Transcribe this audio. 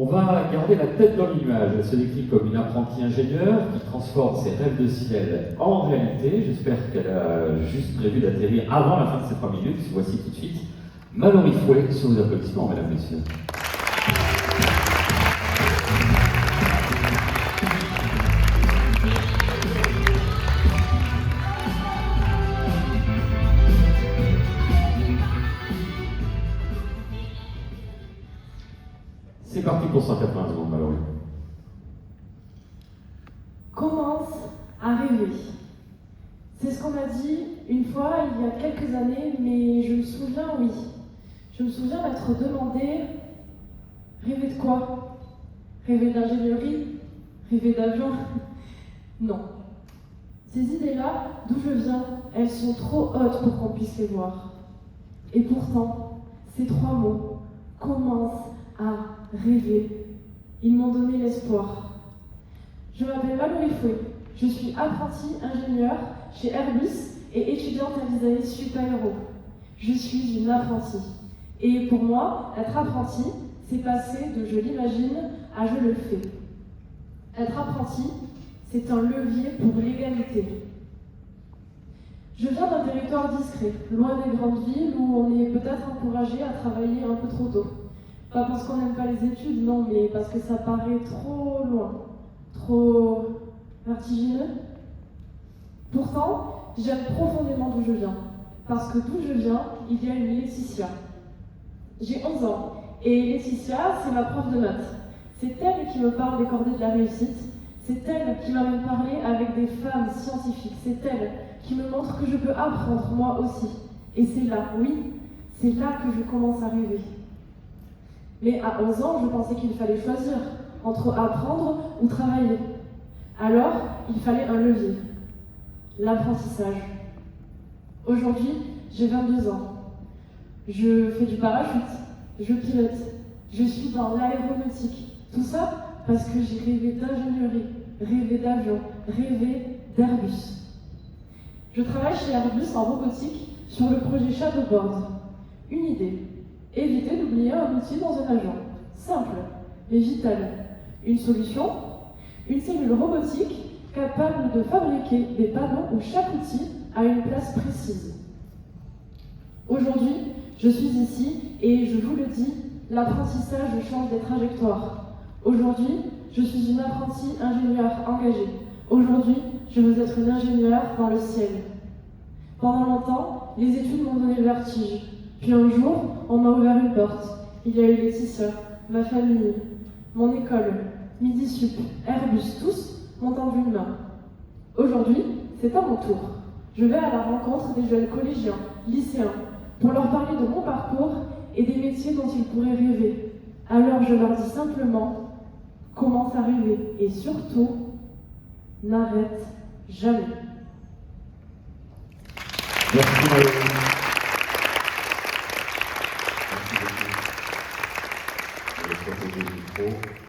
On va garder la tête dans les nuages. Elle se décrit comme une apprentie ingénieure qui transforme ses rêves de ciel en réalité. J'espère qu'elle a juste prévu d'atterrir avant la fin de ces 3 minutes. Voici tout de suite Mallory Fouet sur vos applaudissements, mesdames, messieurs. C'est parti pour 180 secondes, Mallory. Commence à rêver. C'est ce qu'on m'a dit une fois il y a quelques années, mais je me souviens, oui. Je me souviens m'être demandé rêver de quoi? Rêver d'ingénierie? Rêver d'avion? Non. Ces idées-là, d'où je viens, elles sont trop hautes pour qu'on puisse les voir. Et pourtant, ces 3 mots, commence à rêver, ils m'ont donné l'espoir. Je m'appelle Mallory Fouet, je suis apprentie ingénieure chez Airbus et étudiante à Visalis Sup Aéro. Je suis une apprentie. Et pour moi, être apprentie, c'est passer de je l'imagine à je le fais. Être apprenti, c'est un levier pour l'égalité. Je viens d'un territoire discret, loin des grandes villes où on est peut-être encouragé à travailler un peu trop tôt. Pas parce qu'on n'aime pas les études, non, mais parce que ça paraît trop loin, trop vertigineux. Pourtant, j'aime profondément d'où je viens, parce que d'où je viens, il y a une Laetitia. J'ai 11 ans, et Laetitia, c'est ma prof de maths. C'est elle qui me parle des cordées de la réussite, c'est elle qui m'a même parlé avec des femmes scientifiques, c'est elle qui me montre que je peux apprendre moi aussi. Et c'est là, oui, c'est là que je commence à rêver. Mais à 11 ans, je pensais qu'il fallait choisir entre apprendre ou travailler. Alors, il fallait un levier, l'apprentissage. Aujourd'hui, j'ai 22 ans. Je fais du parachute, je pilote, je suis dans l'aéronautique. Tout ça parce que j'ai rêvé d'ingénierie, rêvé d'avion, rêvé d'Airbus. Je travaille chez Airbus en robotique sur le projet Shadowboard. Une idée. Éviter d'oublier un outil dans un avion. Simple, mais vital. Une solution? Une cellule robotique capable de fabriquer des panneaux où chaque outil a une place précise. Aujourd'hui, je suis ici et je vous le dis, l'apprentissage change des trajectoires. Aujourd'hui, je suis une apprentie ingénieure engagée. Aujourd'hui, je veux être une ingénieure dans le ciel. Pendant longtemps, les études m'ont donné le vertige. Puis un jour, on m'a ouvert une porte. Il y a eu Laetitia, ma famille, mon école, Midi Sup, Airbus, tous m'ont tendu une main. Aujourd'hui, c'est à mon tour. Je vais à la rencontre des jeunes collégiens, lycéens, pour leur parler de mon parcours et des métiers dont ils pourraient rêver. Alors je leur dis simplement, commence à rêver et surtout, n'arrête jamais. Merci.